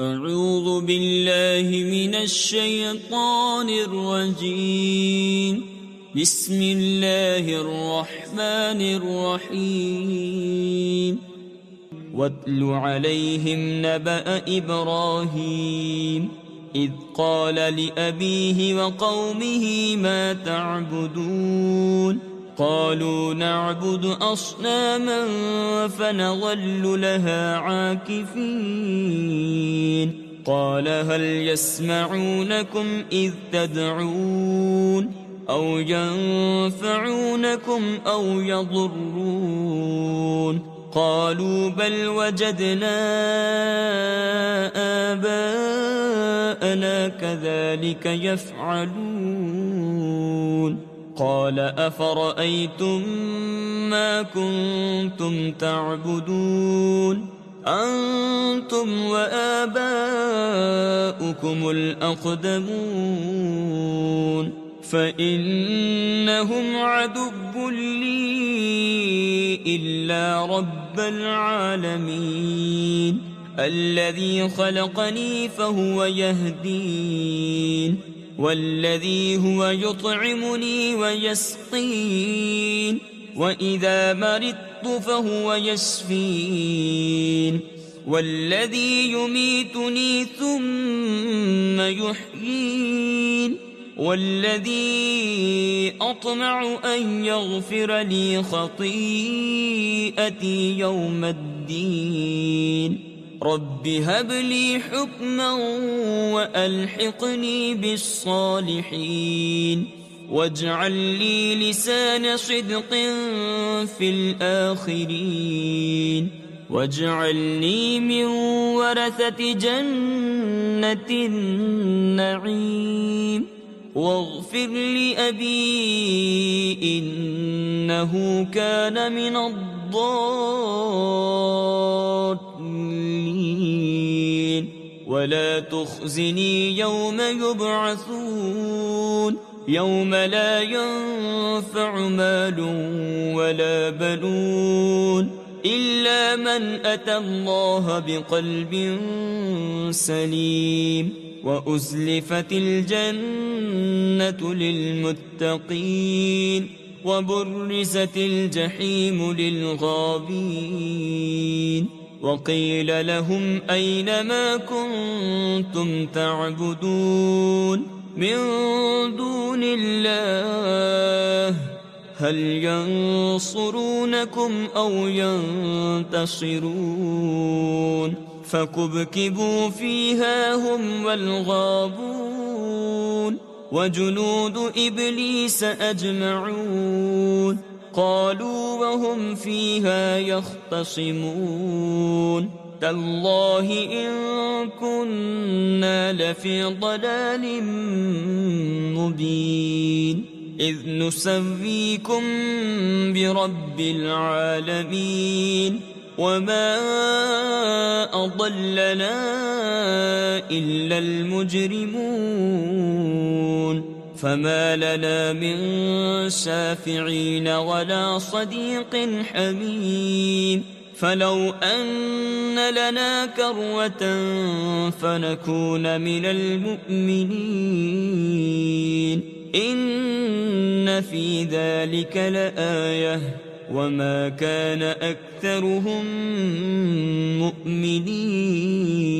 أعوذ بالله من الشيطان الرجيم. بسم الله الرحمن الرحيم. واتل عليهم نبأ إبراهيم إذ قال لأبيه وقومه ما تعبدون قالوا نعبد أصناما فنظل لها عاكفين قال هل يسمعونكم إذ تدعون أو ينفعونكم أو يضرون قالوا بل وجدنا آباءنا كذلك يفعلون قال أفرأيتم ما كنتم تعبدون أنتم وآباؤكم الأقدمون فإنهم عدو لي إلا رب العالمين الذي خلقني فهو يهدين والذي هو يطعمني ويسقين وإذا مرضت فهو يشفين والذي يميتني ثم يحيين والذي أطمع أن يغفر لي خطيئتي يوم الدين رب هب لي حكما وألحقني بالصالحين واجعل لي لسان صدق في الآخرين واجعلني من ورثة جنة النعيم واغفر لأبي إنه كان من الضالين ولا تخزني يوم يبعثون يوم لا ينفع مال ولا بنون إلا من أتى الله بقلب سليم وأزلفت الجنة للمتقين وبرزت الجحيم للغابين وقيل لهم أين ما كنتم تعبدون من دون الله هل ينصرونكم أو ينتصرون فكبكبوا فيها هم والغابون وجنود إبليس أجمعون قالوا وهم فيها يختصمون تالله إن كنا لفي ضلال مبين إذ نسويكم برب العالمين وما أضلنا إلا المجرمون فما لنا من شافعين ولا صديق حميم فلو أن لنا كروة فنكون من المؤمنين إن في ذلك لآية وما كان أكثرهم مؤمنين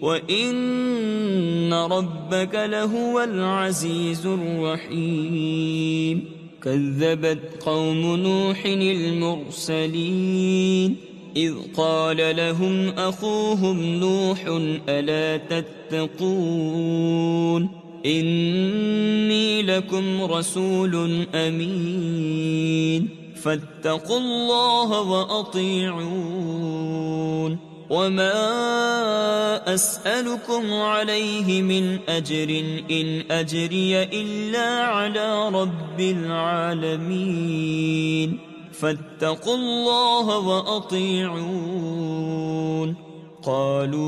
وإن ربك لهو العزيز الرحيم كذبت قوم نوح المرسلين إذ قال لهم أخوهم نوح ألا تتقون إني لكم رسول أمين فاتقوا الله وأطيعون وما أسألكم عليه من أجر إن أجري إلا على رب العالمين فاتقوا الله وأطيعون قالوا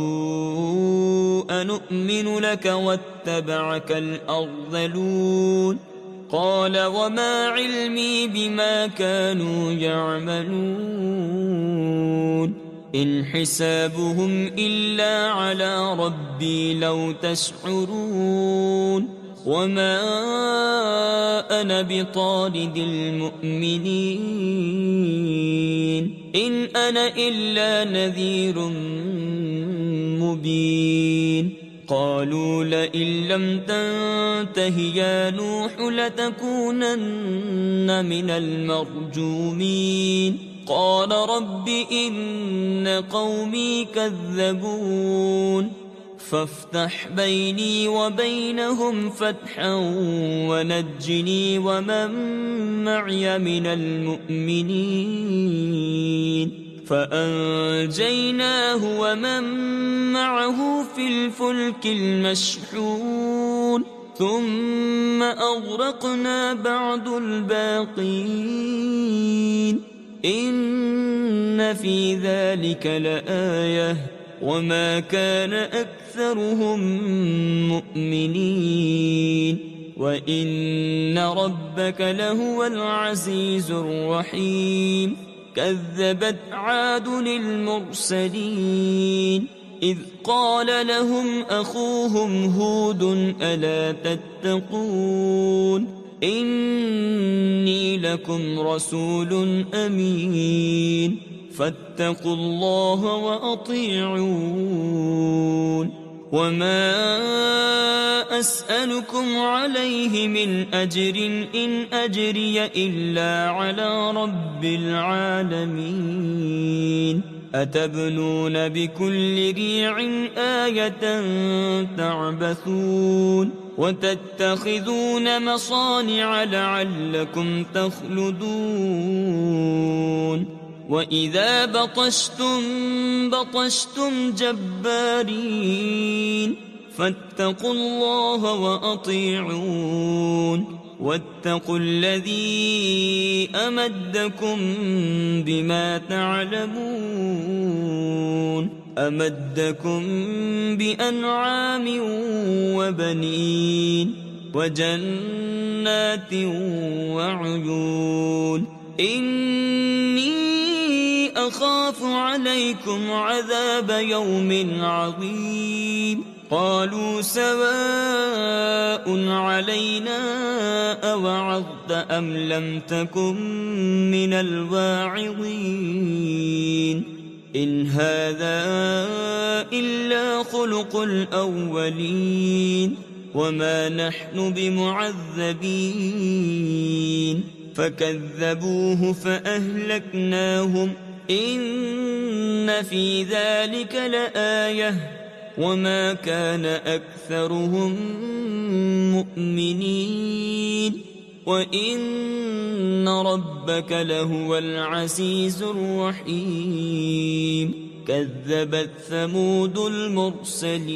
أنؤمن لك واتبعك الأرذلون قال وما علمي بما كانوا يعملون إن حسابهم إلا على ربي لو تشعرون وما أنا بطارد المؤمنين إن أنا إلا نذير مبين قالوا لئن لم تنته يا نوح لتكونن من المرجومين قال رب إن قومي كذبون فافتح بيني وبينهم فتحا ونجني ومن معي من المؤمنين فأنجيناه ومن معه في الفلك المشحون ثم أغرقنا بعد الباقين إن في ذلك لآية وما كان أكثرهم مؤمنين وإن ربك لهو العزيز الرحيم كذبت عاد المرسلين إذ قال لهم أخوهم هود ألا تتقون إني لكم رسول أمين فاتقوا الله وأطيعون وما أسألكم عليه من أجر إن أجري إلا على رب العالمين أتبنون بكل ريع آية تعبثون وتتخذون مصانع لعلكم تخلدون وإذا بطشتم جبارين فاتقوا الله وأطيعون واتقوا الذي أمدكم بما تعلمون أمدكم بأنعام وبنين وجنات وعيون إني أخاف عليكم عذاب يوم عظيم قالوا سواء علينا أوعظت أم لم تكن من الواعظين إن هذا إلا خلق الأولين وما نحن بمعذبين فكذبوه فأهلكناهم إن في ذلك لآية وما كان أكثرهم مؤمنين وإن ربك لهو العزيز الرحيم كذبت ثمود المرسلين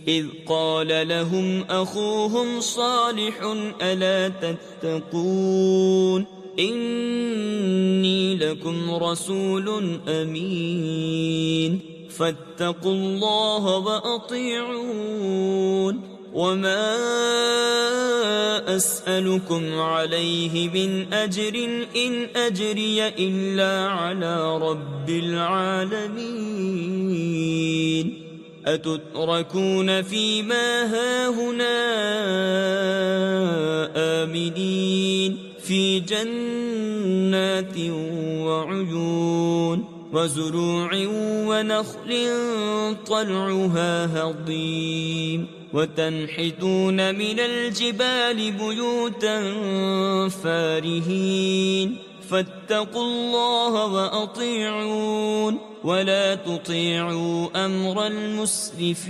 إذ قال لهم أخوهم صالح ألا تتقون إني لكم رسول أمين فاتقوا الله وأطيعون وما أسألكم عليه من أجر إن أجري إلا على رب العالمين أتتركون فيما هاهنا آمنين في جنات وعيون وزروع ونخل طلعها هضيم وتنحتون من الجبال بيوتا فارهين فاتقوا الله وأطيعون ولا تطيعوا أمر المسرفين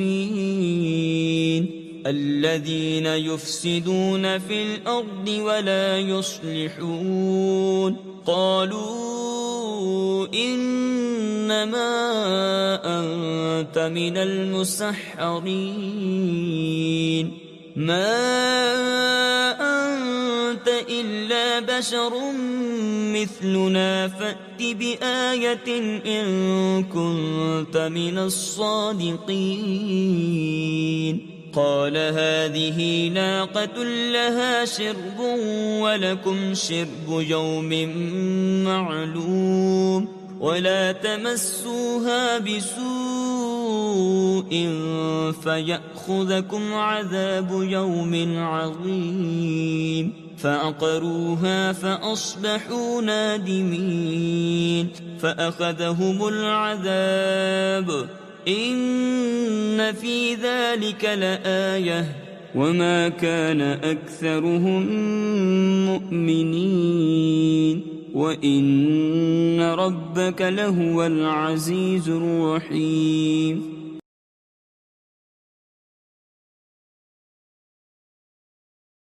الذين يفسدون في الأرض ولا يصلحون قالوا إنما أنت من المسحرين ما أنت إلا بشر مثلنا فأت بآية إن كنت من الصادقين قال هذه ناقة لها شرب ولكم شرب يوم معلوم ولا تمسوها بسوء فيأخذكم عذاب يوم عظيم فعقروها فأصبحوا نادمين فأخذهم العذاب إن في ذلك لآية وما كان أكثرهم مؤمنين وإن ربك لهو العزيز الرحيم